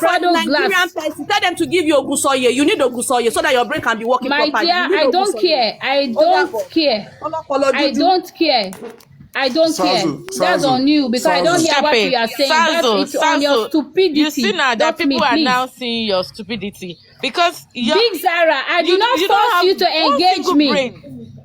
Go for Prado Nigerian glass. person. Tell them to give you Ogusoye. You need Ogusoye so that your brain can be working My properly. dear, I don't care. I don't care. I don't care. I don't care. That's on you because I don't hear what you are saying. That's on your stupidity. You see now that people are now please. seeing your stupidity because Big Zara, I did not force you to engage me.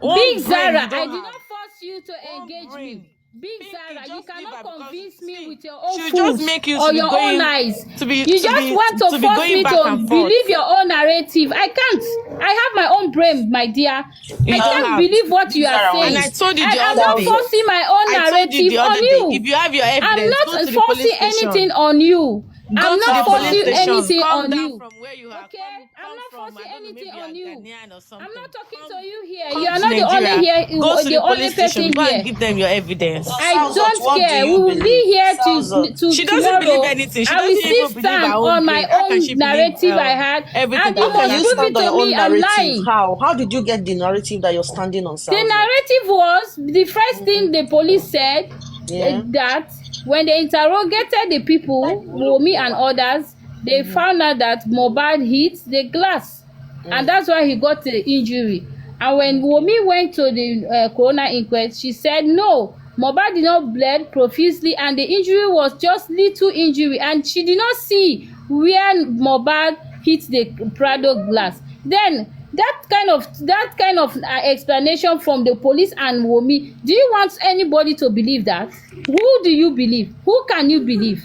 Big Zara, I did not force you to engage me. Big Zara, you cannot convince me with your own fools or your own lies. You just want to force me to believe your own narrative. I can't. I have my own brain, my dear. I can't believe what you are saying. And I told you the I'm other not day. forcing my own narrative on you. If you have your evidence, I'm not forcing anything on you. I'm not forcing anything on you. Okay? I'm not forcing anything on you. I'm not talking to you here. You are not the only here. The only person Go here. and give them your evidence. I don't care. We will be here to She doesn't tomorrow. believe anything. She I will doesn't even still believe her stand own on my brain. How can own she believe, narrative I had, everything and you that must you prove it to me. I'm lying. How did you get the narrative that you're standing on? The narrative was the first thing the police said that when they interrogated the people, Wunmi and others, they found out that Mohbad hit the glass, and that's why he got the injury. And when Wunmi went to the coroner inquest, she said no, Mohbad did not bleed profusely, and the injury was just little injury, and she did not see where Mohbad hit the Prado glass. Then that kind of explanation from the police and Wunmi, do you want anybody to believe that? Who do you believe? Who can you believe?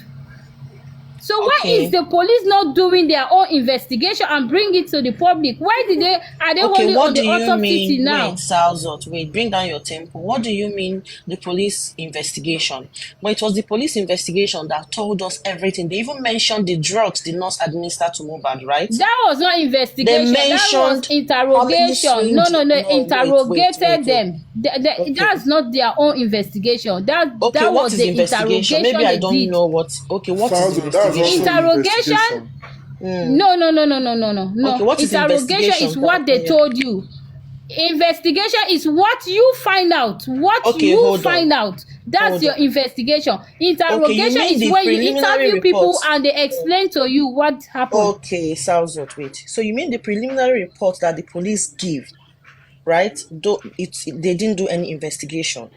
So why is the police not doing their own investigation and bring it to the public? Why are they holding on the autopsy now? Wait, Salzot, wait, bring down your tempo. What do you mean the police investigation? But it was the police investigation that told us everything. They even mentioned the drugs the nurse administered to Mohbad, right? That was not investigation. That was interrogation. No, interrogated them. That's not their own investigation. That was the interrogation. Maybe I don't know what. Okay, what is the investigation? Interrogation? No. Okay, what is interrogation is what they told you. Investigation is what you find out. Find out. That's your investigation. Interrogation is when you interview people and they explain to you what happened. Okay, Salzot, wait. So you mean the preliminary report that the police give, right? They didn't do any investigation.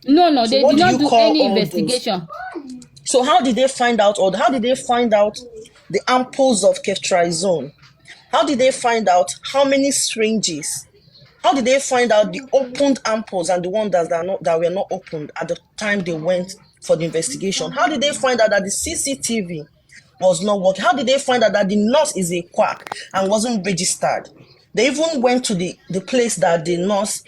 No, they did not do any investigation. So how did they find out, or how did they find out the ampoules of ceftriaxone? How did they find out how many syringes? How did they find out the opened ampoules and the ones that were not opened at the time they went for the investigation? How did they find out that the CCTV was not working? How did they find out that the nurse is a quack and wasn't registered? They even went to the place that the nurse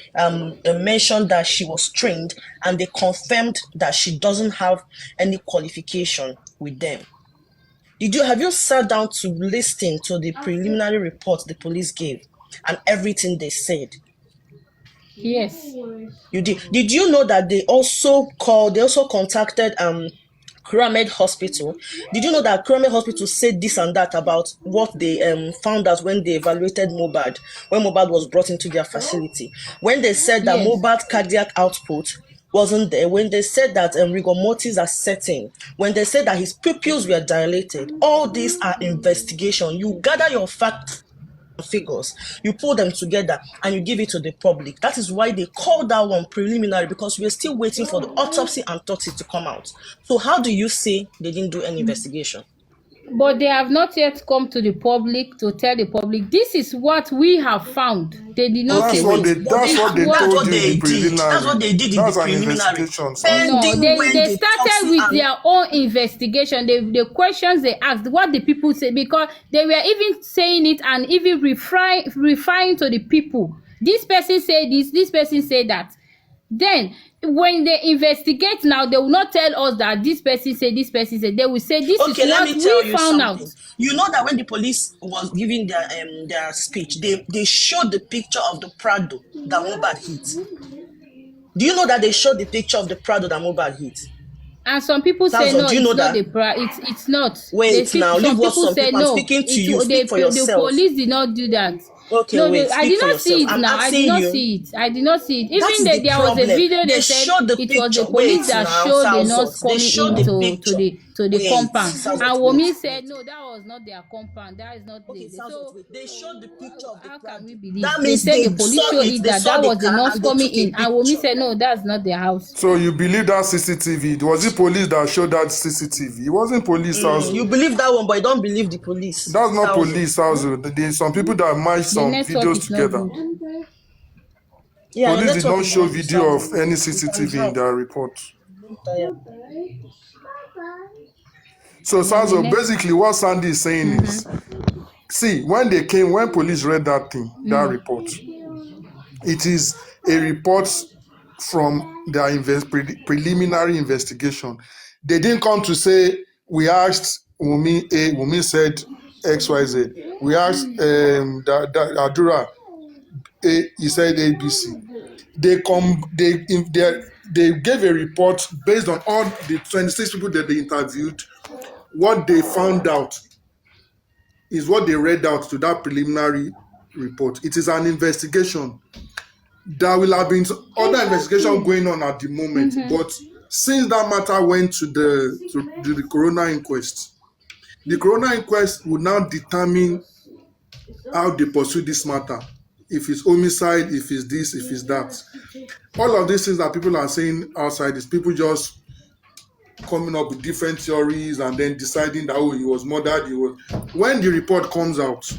mentioned that she was trained, and they confirmed that she doesn't have any qualification with them. Have you sat down to listen to the preliminary report the police gave and everything they said? Yes. You did. Did you know that they also contacted Kuramed Hospital? Did you know that Kuramed Hospital said this and that about what they found out when they evaluated Mohbad, when Mohbad was brought into their facility? When they said that Mohbad's cardiac output wasn't there, when they said that rigor mortis are setting, when they said that his pupils were dilated, all these are investigation. You gather your facts, figures, you pull them together and you give it to the public. That is why they call that one preliminary, because we're still waiting for the autopsy and autopsy to come out. So how do you say they didn't do any investigation? But they have not yet come to the public to tell the public this is what we have found. They did not say that's what they told you in the preliminary. That's what they did in the preliminary. No, they started with their own investigation. The questions they asked, what the people say, because they were even saying it and even referring to the people. This person said this person said that. Then when they investigate now, they will not tell us that this person said, they will say this is what we found out. You know that when the police was giving their speech, they showed the picture of the Prado that Mohbad hit. Do you know that they showed the picture of the Prado that Mohbad hit? And some people say no, it's not the Prado. It's not. Wait, now leave what some people are speaking to you. Speak for yourself. The police did not do that. Okay, no, wait, I did not see it now. I did not see it. I did not see it. Even there was a video they said it was the police that showed the nurse coming into to the Wait, compound. South, And wait. Wunmi said no, that was not their compound. That is not Okay, the South, so. wait. They showed the picture of the How crowd. can we believe? That They means said they the police saw showed it. it They that saw that the was car enough and they coming took a in. And Wunmi picture. said no, that's not their house. So you believe that CCTV? Was it police that showed that CCTV? It wasn't police house. You believe that one, but you don't believe the police. That's not South. police house. There's some people that match The some network videos is not together. good. Yeah, your Police did network not is show not good, video South. of any You can CCTV in drop. their report. Don't tire. So Sazo, net- basically what Sandy is saying is, see, when police read that thing, that report, it is a report from their preliminary investigation. They didn't come to say, we asked Wunmi A, Wunmi said XYZ. We asked Adura A, he said ABC. They gave a report based on all the 26 people that they interviewed. What they found out is what they read out to that preliminary report. It is an investigation. There will have been other investigation going on at the moment, but since that matter went to the coroner inquest, the coroner inquest will now determine how they pursue this matter. If it's homicide, if it's this, if it's that. All of these things that people are saying outside is people just coming up with different theories and then deciding that, oh, he was murdered. When the report comes out,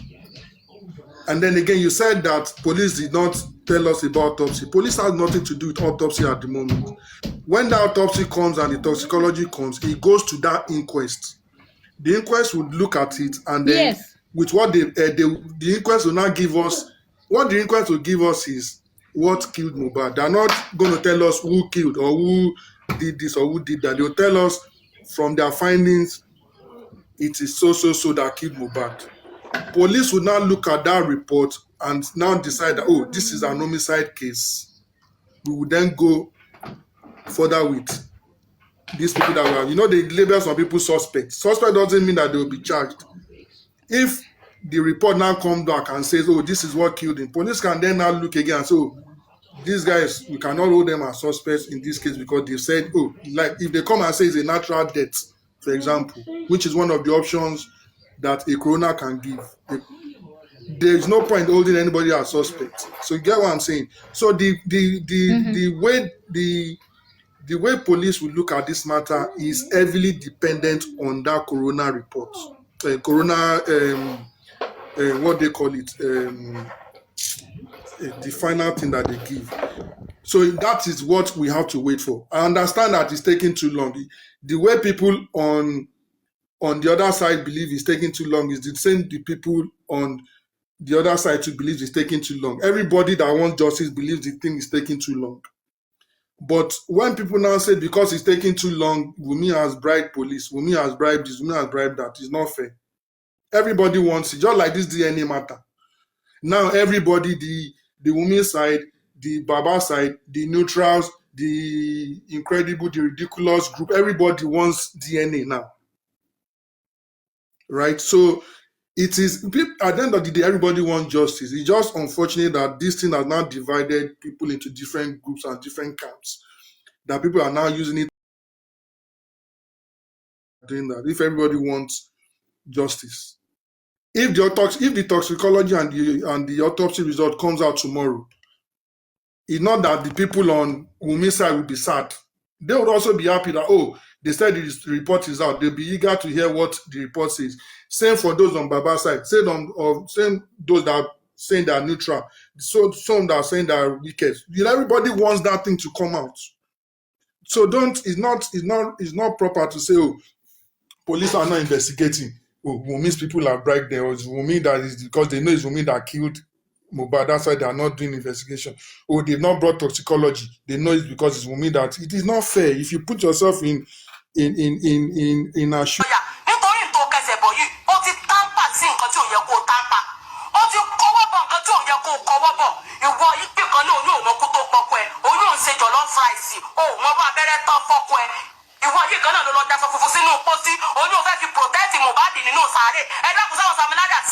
and then again, you said that police did not tell us about autopsy. Police has nothing to do with autopsy at the moment. When the autopsy comes and the toxicology comes, it goes to that inquest. The inquest would look at it, and then with what the inquest will now give us, what the inquest will give us is what killed Mohbad. They're not going to tell us who killed or who did this or who did that. They'll tell us from their findings, it is so that killed Mohbad. Police will now look at that report and now decide that, oh, this is an homicide case. We will then go further with these people that were, they label some people suspect. Suspect doesn't mean that they will be charged. If the report now comes back and says, oh, this is what killed him, police can then now look again and say, oh, these guys, we cannot hold them as suspects in this case because they said, oh, like if they come and say it's a natural death, for example, which is one of the options that a coroner can give. There is no point holding anybody as suspect. So you get what I'm saying? So the way police will look at this matter is heavily dependent on that coroner report. What they call it, the final thing that they give. So that is what we have to wait for. I understand that it's taking too long. The way people on the other side believe it's taking too long is the same the people on the other side to believe it's taking too long. Everybody that wants justice believes the thing is taking too long. But when people now say because it's taking too long, Wunmi has bribed police, Wunmi has bribed this, Wunmi has bribed that, it's not fair. Everybody wants it, just like this DNA matter. Now everybody, the Wunmi side, the Baba side, the neutrals, the incredible, the ridiculous group, everybody wants DNA now. Right? So it is, at the end of the day, everybody wants justice. It's just unfortunate that this thing has now divided people into different groups and different camps. That people are now using it doing that. If everybody wants justice, if the toxicology and the autopsy result comes out tomorrow, it's not that the people on Wunmi's side will be sad. They would also be happy that, oh, they said the report is out. They'll be eager to hear what the report says. Same for those on Baba's side. Same those that are saying they are neutral. So some that are saying they are wicked. Everybody wants that thing to come out. So it's not proper to say, oh, police are not investigating. Oh, Wunmi's people are bribed there. Or it's Wunmi that is because they know it's Wunmi that killed Mohbad. That's why they are not doing investigation. Or they've not brought toxicology. They know it's because it's Wunmi that. It is not fair. If you put yourself in a shoe. nítorí tó kẹsẹ̀ bọ̀ yìí ó ti táǹpà sí nǹkan tí ò yẹ kó táǹpà ó ti kọwọ́ bọ̀ nǹkan tí ò yẹ kó kọwọ́ bọ̀ ìwọ ìpè kan náà yóò mọ kó tó pọkọ ẹ òun yóò ṣe jọ̀lọ́ fúráìsì ó mọ bá abẹ́rẹ́ tán fọ́kọ ẹ ìwọ yìí kan náà ló lọ daṣọ funfun sínú pósí òun yóò fẹ́ fi protect Mohbad nínú sàárè ẹ dákun sáwọn Samilari àti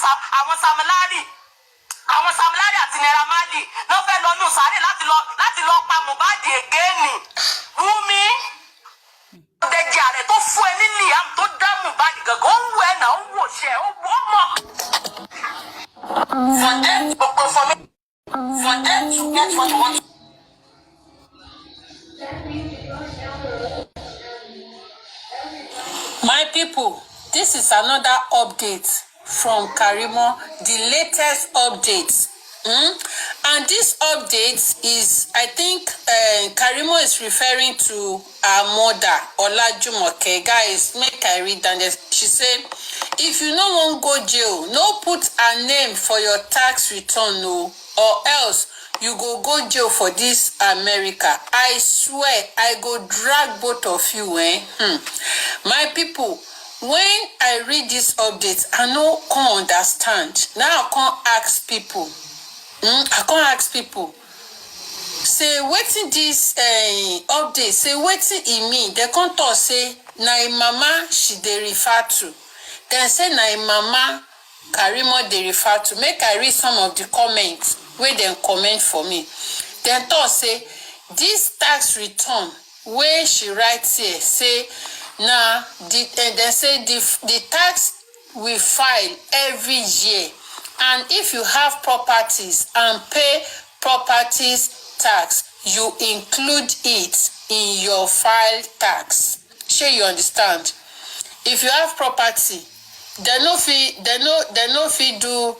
àwọn Samilari àti Naira Marley náà fẹ́ lọ nínú sàárè láti lọ pa Mohbad again. Wunmi, the jẹjẹ ààrẹ tó fún ẹ ní Liam tó dá Mohbad gangan ó ń wọ ẹ náà ó ń wò ṣe ó wọ́ mọ́. For them to get what you want. My people, this is another update from Karimo, the latest update. And this update is, I think, Karimo is referring to our mother, Olajumoke. Guys, make I read down this. She said, if you no wan go jail, no put a name for your tax return, no, or else you go jail for this America. I swear, I go drag both of you, My people, when I read this update, I no can understand. Now I can't ask people. I can't ask people. Say wetin this update, say wetin e mean. They can't talk say na im mama she dey refer to. Then say na im mama Karimo dey refer to. Make I read some of the comments wey dem comment for me. Then talk say this tax return wey she write here say na dem say the tax we file every year, and if you have properties and pay properties tax, you include it in your file tax. Shey you understand? If you have property, they no fit do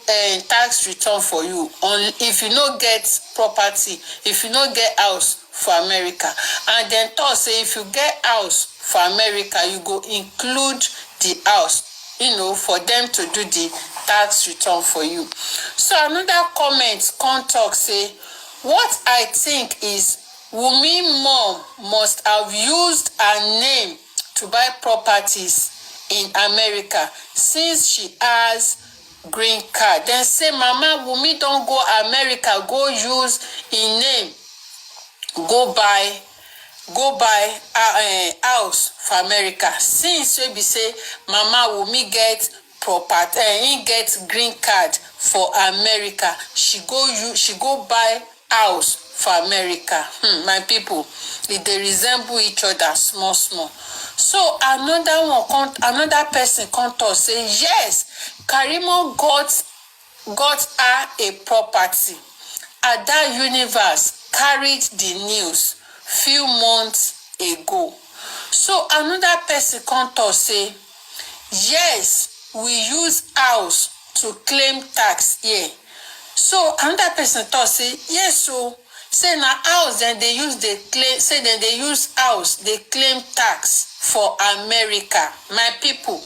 tax return for you on if you no get property, if you no get house for America. And then talk say if you get house for America, you go include the house, for them to do the tax return for you. So another comment come talk say, what I think is Wunmi mom must have used her name to buy properties in America since she has green card. Then say Mama Wunmi don't go America, go use in name, go buy house for America. Since we be say Mama Wunmi get property, he get green card for America, she go buy house for America. My people, they resemble each other small. So another person come talk say yes, Karimo got her a property. Ada Universe carried the news few months ago. So another person come talk say yes, we use house to claim tax here. So another person talk say yes, so say na house then they use they use house they claim tax for America. My people,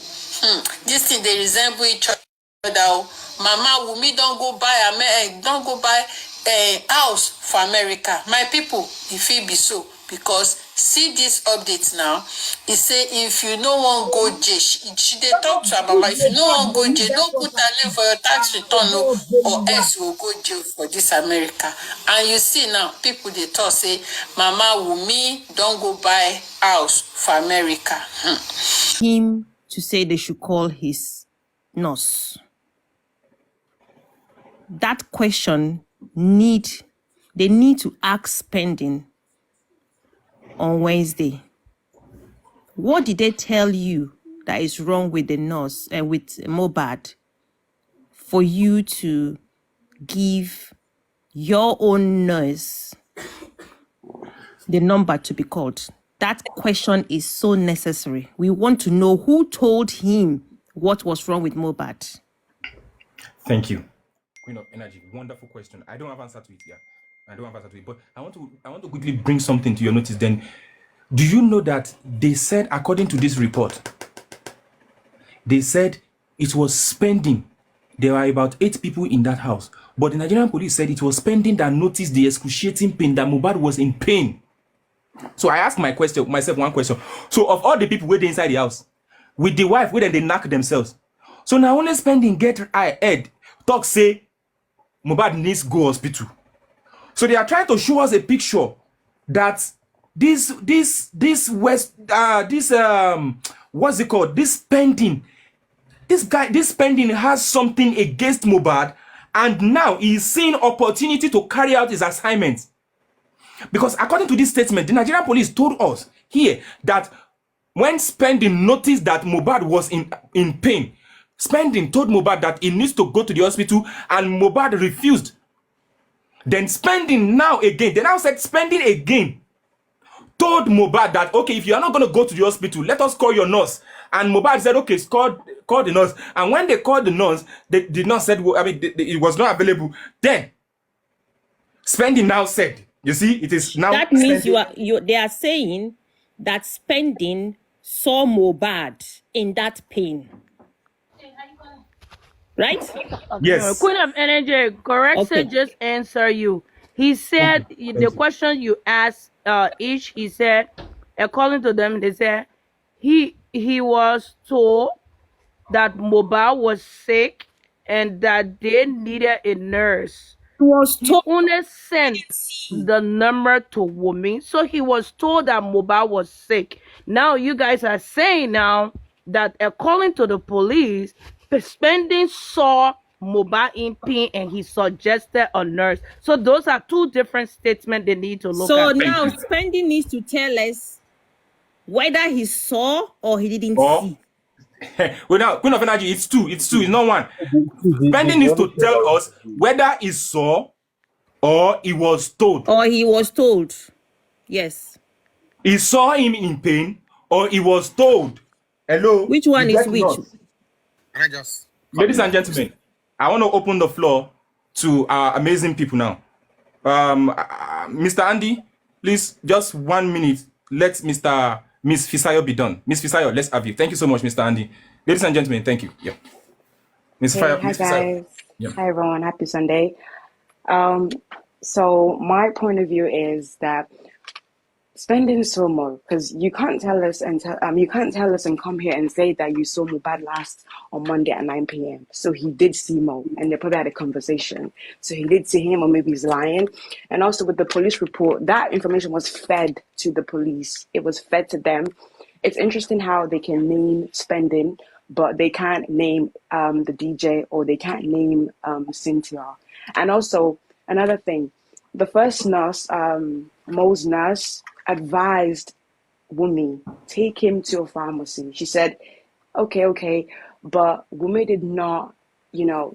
this thing they resemble each other. Mama Wunmi don't go buy house for America. My people, if it be so, because see this update now, it say if you no wan go jail, she dey talk to her mama, if you no wan go jail, no put her name for your tax return, no, or else you will go jail for this America. And you see now, people dey talk say Mama Wunmi don go buy house for America. Him to say they should call his nurse. That question they need to ask Spending on Wednesday. What did they tell you that is wrong with the nurse and with Mohbad for you to give your own nurse the number to be called? That question is so necessary. We want to know who told him what was wrong with Mohbad. Thank you. Queen of Energy, wonderful question. I don't have answer to it here. But I want to quickly bring something to your notice then. Do you know that they said, according to this report, they said it was Spending. There were about 8 people in that house. But the Nigerian police said it was Spending that noticed the excruciating pain, that Mohbad was in pain. So I asked myself one question. So of all the people waiting inside the house, with the wife, where they knock themselves. So now only Spending get head, talk say, Mohbad needs go hospital. So they are trying to show us a picture that this Spending has something against Mohbad, and now he is seeing opportunity to carry out his assignment. Because according to this statement, the Nigerian police told us here that when Spending noticed that Mohbad was in pain, Spending told Mohbad that he needs to go to the hospital, and Mohbad refused. Then Spending they now said Spending again told Mohbad that, okay, if you are not going to go to the hospital, let us call your nurse. And Mohbad said, okay, call the nurse. And when they called the nurse, the nurse said, well, it was not available. Then Spending now said, you see, it is now. That means they are saying that Spending saw Mohbad in that pain. Right? Yes. Queen of Energy, correction, Okay. just answer you. He said the question you asked each, he said, according to them, they said he was told that Mohbad was sick and that they needed a nurse. Was He only sent the number to Wumi, so he was told that Mohbad was sick. Now you guys are saying now that according to the police, Spending saw Mohbad in pain and he suggested a nurse. So those are two different statements they need to look So at. now Spending needs to tell us whether he saw or he didn't see. Well, now, Queen of Energy, it's two. It's not one. Spending needs to tell us whether he saw or he was told. Or he was told. Yes. He saw him in pain or he was told. Hello? Which one is which? Ladies and gentlemen, I want to open the floor to our amazing people now. Mr. Andy, please, just 1 minute. Let Miss Fisayo be done. Miss Fisayo, let's have you. Thank you so much, Mr. Andy. Ladies and gentlemen, thank you. Yeah. Miss Fisayo. Hi guys. Yeah. Hi everyone. Happy Sunday. So my point of view is that Spending so more, because you can't tell us and come here and say that you saw Mohbad last on Monday at 9 p.m. So he did see Mo, and they probably had a conversation. So he did see him, or maybe he's lying. And also with the police report, that information was fed to the police. It was fed to them. It's interesting how they can name Spending, but they can't name the DJ, or they can't name Cynthia. And also another thing, the first nurse, Mo's nurse, advised Wumi, take him to a pharmacy. She said, okay, but Wumi did not,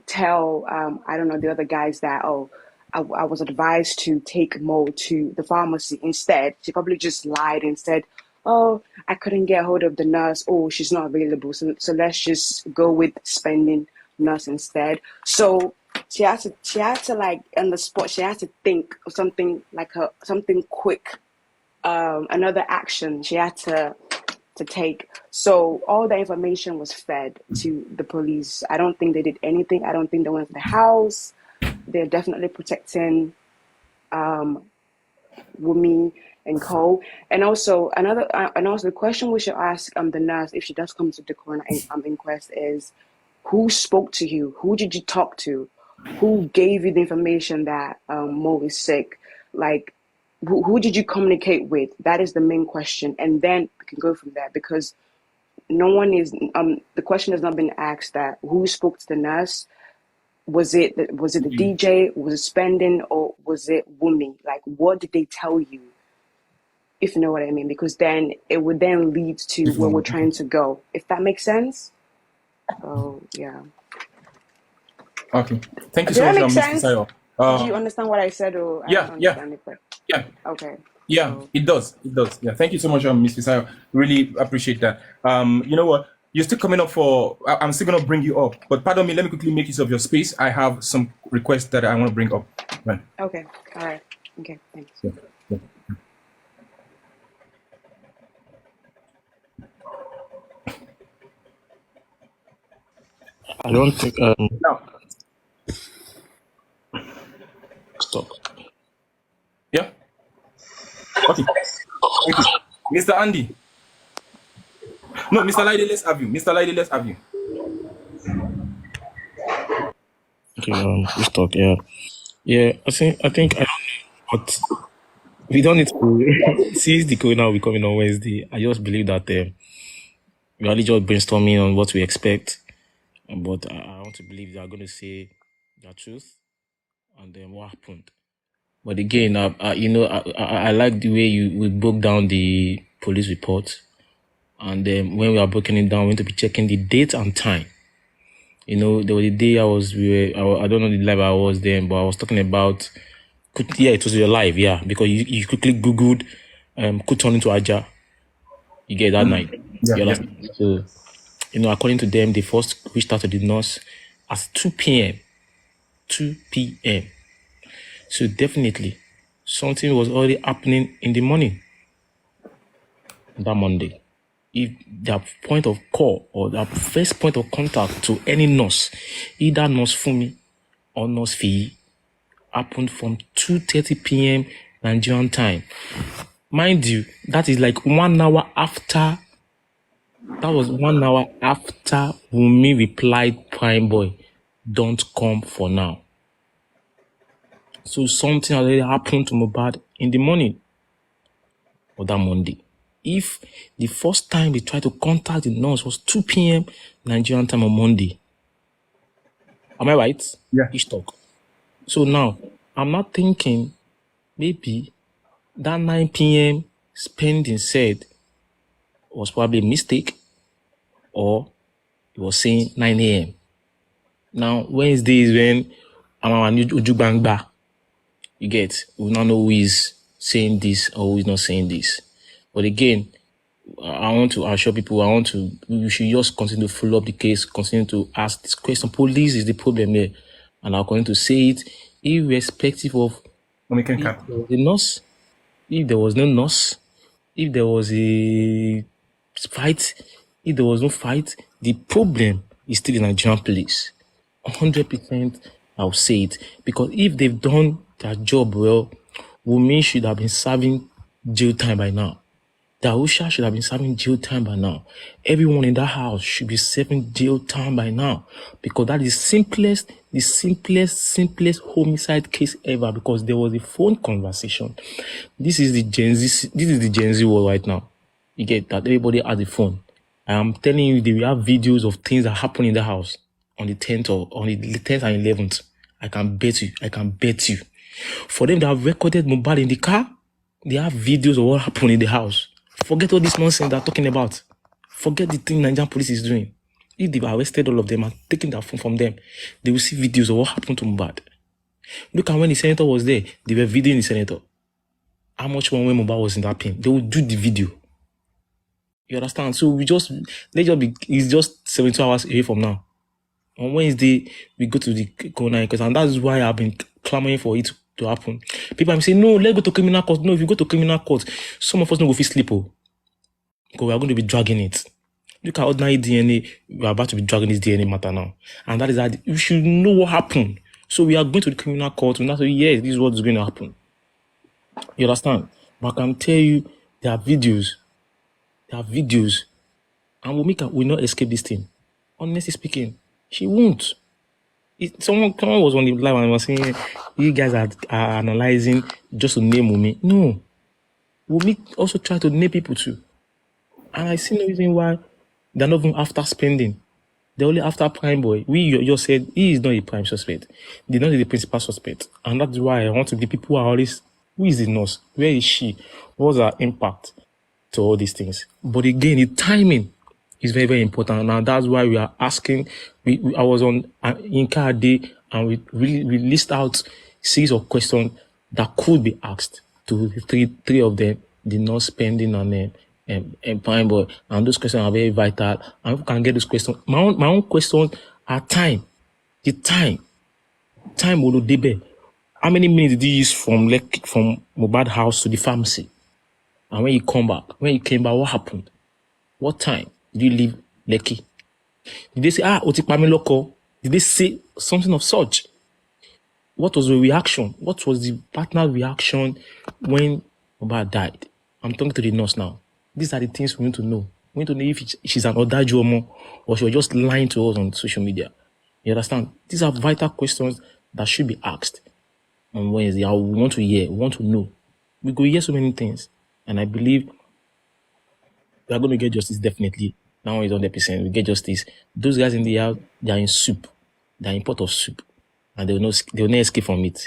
tell, I don't know, the other guys that, I was advised to take Mo to the pharmacy. Instead, she probably just lied and said, oh, I couldn't get hold of the nurse. Oh, she's not available. So let's just go with Spending nurse instead. So she had to like on the spot, she had to think of something like something quick, another action she had to take. So all the information was fed to the police. I don't think they did anything. I don't think they went to the house. They're definitely protecting Wumi and Co. And also the question we should ask the nurse if she does come to the coroner inquest is, who spoke to you? Who did you talk to? Who gave you the information that Mo is sick? Like, who did you communicate with? That is the main question, and then we can go from there, because no one is. The question has not been asked that who spoke to the nurse. Was it the DJ? Was it Spending, or was it Wumi? Like, what did they tell you? If you know what I mean, because then it would then lead to where we're trying to go. If that makes sense. Oh yeah. Okay. Thank you Did so that much, make Miss sense? Fisayo. Do you understand what I said, or I Yeah, don't yeah. understand it? Yeah. Okay. Yeah, So, it does. It does. Yeah. Thank you so much, Miss Fisayo. Really appreciate that. You know what? You're still coming up for. I'm still gonna bring you up, but pardon me. Let me quickly make use of your space. I have some requests that I want to bring up. Right. okay. All right. Okay. Thanks. Yeah. Yeah. I don't think Now, stop. yeah. Okay. Thank you, Mr. Andy. No, Mr. Lady, let's have you. Mr. Lady, let's have you. Okay, let's talk. Yeah, yeah. I think I don't know, but we don't need to since the code now will be coming on Wednesday. I just believe that we are only just brainstorming on what we expect, but I want to believe they are going to say the truth and then what happened. But again, I like the way we broke down the police report And when we are breaking it down, we need to be checking the date and time. You know, there was a day I don't know the live I was there, but I was talking about, it was your live, yeah, because you quickly Googled, could turn into Aja. You get that night. Yeah, You yeah. understand? So, you know, according to them, they first reached out to the nurse at 2 p.m. 2 p.m. So definitely, something was already happening in the morning that Monday. If their point of call or their first point of contact to any nurse, either nurse Fumi or nurse Fee, happened from 2:30 p.m. Nigerian time. Mind you, that is like 1 hour after. That was 1 hour after Wumi replied, "Prime boy, don't come for now." So something already happened to Mohbad in the morning of that Monday. If the first time they tried to contact the nurse was 2 p.m. Nigerian time on Monday, am I right? Yeah. Ish talk. So now, I'm not thinking maybe that 9 p.m. spending said was probably a mistake, or he was saying 9 a.m. Now, Wednesday is when I'm Ujubangba. You get, we don't know who is saying this or who is not saying this. But again, I want to assure people, we should just continue to follow up the case, continue to ask this question. Police is the problem here. And I'm going to say it irrespective of if there was a nurse, if there was no nurse, if there was a fight, if there was no fight, the problem is still the Nigerian police. 100%, I'll say it. Because if they've done their job well, Wumi should have been serving jail time by now. Dausha should have been serving jail time by now. Everyone in that house should be serving jail time by now. Because that is the simplest homicide case ever. Because there was a phone conversation. This is the Gen Z world right now. You get that everybody has a phone. I'm telling you, they will have videos of things that happen in the house on the 10th and 11th. I can bet you. For them that have recorded Mohbad in the car, they have videos of what happened in the house. Forget all this nonsense they're talking about. Forget the thing Nigerian police is doing. If they've arrested all of them and taken their phone from them, they will see videos of what happened to Mohbad. Look at when the senator was there, they were videoing the senator. How much more when Mohbad was in that pen? They will do the video. You understand? So it's just 72 hours away from now. On Wednesday, we go to the coroner inquest, and that's why I've been clamoring for it to happen. People are saying, no, let's go to criminal court. No, if you go to criminal court, some of us don't go feel sleep. Because we are going to be dragging it. Look at ordinary DNA. We are about to be dragging this DNA matter now. And that is that we should know what happened. So we are going to the criminal court, and that's yes, this is what is going to happen. You understand? But I can tell you, there are videos. And Wumika will not escape this thing. Honestly speaking, she won't. Someone was on the live and was saying, you guys are analyzing just to name Wumi. No. Wumi also try to name people too. And I see no reason why they're not even after spending. They're only after Prime Boy. We just said he is not a prime suspect. They're not the principal suspect. And that's why I want to be people who are always, who is the nurse? Where is she? What's her impact to all these things? But again, the timing is very, very important. Now that's why we are asking. I was on Inca Day, and we list out series of questions that could be asked to three of them, the nurse, spending, and Prime Boy. And those questions are very vital. And we can get those questions. My own questions are time. The time will debe. How many minutes did you use from Mohbad house to the pharmacy? And when you came back, what happened? What time did you leave Lekki? Did they say, Otipami Loko? Did they say something of such? What was the reaction? What was the partner reaction when Mohbad died? I'm talking to the nurse now. These are the things we need to know. We need to know if she's an Odajuomo or she was just lying to us on social media. You understand? These are vital questions that should be asked on Wednesday. I want to hear, we want to know. We go hear so many things. And I believe we are going to get justice definitely. Now it's 100%. We get justice. Those guys in the house, they are in soup. They are in pot of soup. And they will not escape from it.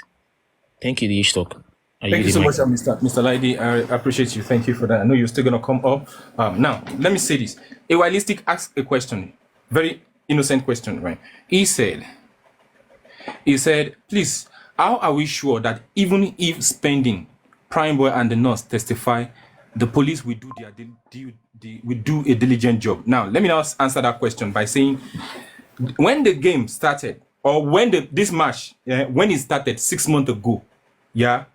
Thank you, the Ish Talk. Thank you so much, Mr. Lady. I appreciate you. Thank you for that. I know you're still going to come up. Now, let me say this. A Stylistic asked a question, very innocent question, right? He said, please, how are we sure that even if Spending, Prime Boy, and the nurse testify, the police will do a diligent job? Now, let me now answer that question by saying, when the game started, or when this match, when it started 6 months ago, yeah,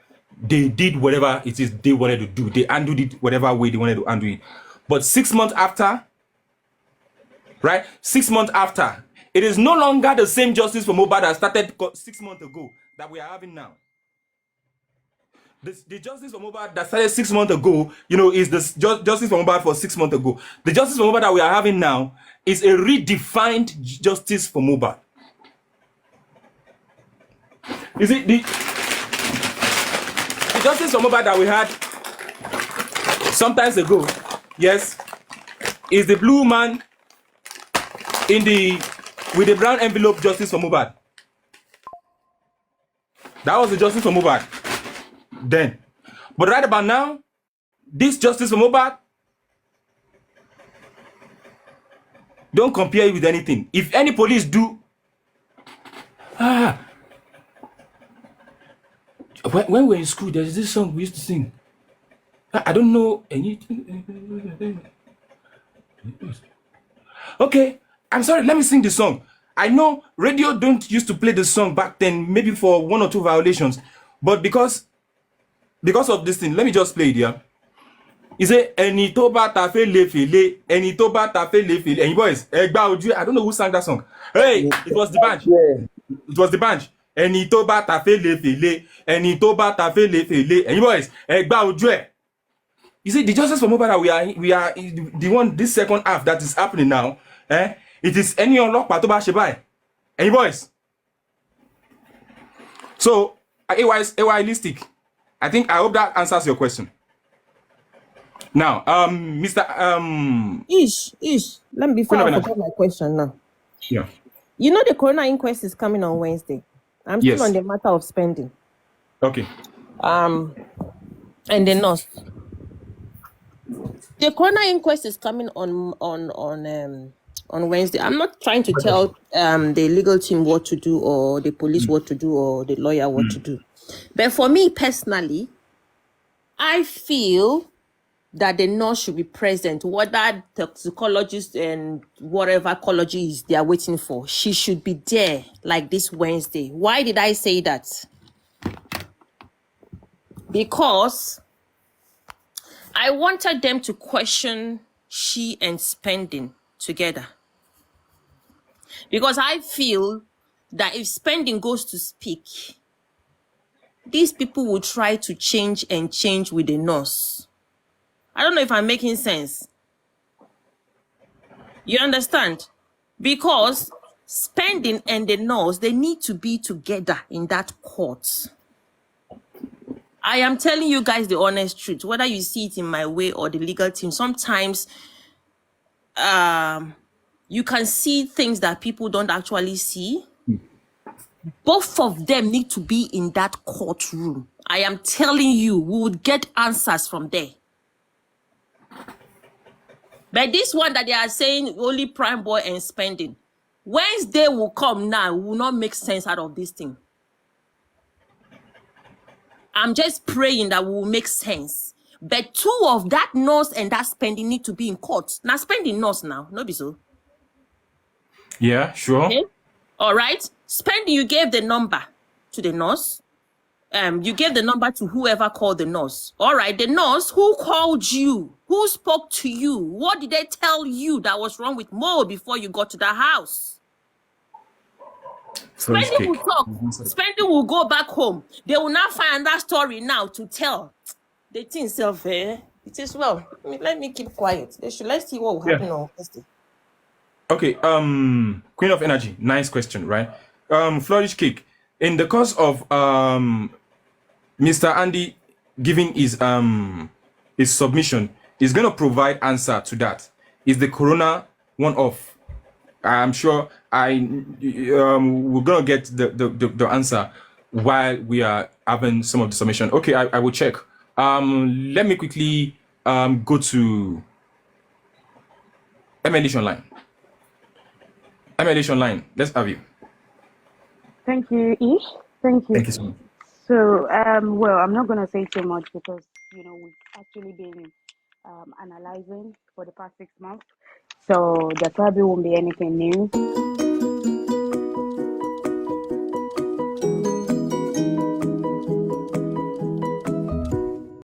they did whatever it is they wanted to do. They handled it whatever way they wanted to handle it. But 6 months after, right? 6 months after, it is no longer the same justice for Mohbad that started 6 months ago that we are having now. The justice for Mohbad that started 6 months ago, is the justice for Mohbad for 6 months ago. The justice for Mohbad that we are having now is a redefined justice for Mohbad. Is it the justice for Mohbad that we had sometimes ago? Yes, is the blue man with the brown envelope justice for Mohbad. That was the justice for Mohbad then. But right about now, this justice for Mohbad, don't compare it with anything. If any police do, when we were in school, there's this song we used to sing. I don't know anything. Okay, I'm sorry, let me sing the song. I know radio don't used to play the song back then, maybe for 1 or 2 violations, but because of this thing, let me just play it here. He say, "Eni to ba ta fe le fele, eni to ba ta fe le fele." And boys, I don't know who sang that song. Hey, it was the band. It was the band. Eni to ba ta fe le fele, eni to ba ta fe le fele. And boys, you see, the justice for Mohbad we are the one, this second half that is happening now. It is any unlock to ba shebai. And boys. So, Stylistic. I hope that answers your question. Now, Mr. Let me before I forget my question now. Yeah. You know the coroner inquest is coming on Wednesday. I'm still on the matter of Spending. Okay. And the nurse. The coroner inquest is coming on Wednesday. I'm not trying to tell the legal team what to do, or the police what to do, or the lawyer what to do. But for me personally, I feel that the nurse should be present, whether toxicologist and whatever ecology is they are waiting for. She should be there like this Wednesday. Why did I say that? Because I wanted them to question she and Spending together. Because I feel that if Spending goes to speak, these people will try to change with the nurse. I don't know if I'm making sense. You understand? Because Spending and the nurse, they need to be together in that court. I am telling you guys the honest truth, whether you see it in my way or the legal team. Sometimes you can see things that people don't actually see. Both of them need to be in that courtroom. I am telling you, we would get answers from there. But this one that they are saying only Prime Boy and Spending, Wednesday will come now, will not make sense out of this thing. I'm just praying that we will make sense. But 2 of that nurse and that Spending need to be in court. Now Spending nurse now, no be so. Yeah, sure. Okay? All right. Spending, you gave the number to the nurse. You gave the number to whoever called the nurse. All right, the nurse, who called you? Who spoke to you? What did they tell you that was wrong with Mo before you got to the house? Spending will talk. Spending will go back home. They will now find that story now to tell. The thing self, it is well. Let me keep quiet. Let's see what will happen on Wednesday. Okay, Queen of Energy, nice question, right? Flourish Cake. In the course of Mr. Andy giving his submission, he's gonna provide answer to that. Is the corona one off? I'm sure we're gonna get the answer. while we are having some of the submission. Okay, I will check. Let me quickly go to MLH Online. MLH Online, let's have you. Thank you, Ish. Thank you. Thank you so much. So, well, I'm not going to say too much because, we've actually been analyzing for the past 6 months. So there probably won't be anything new.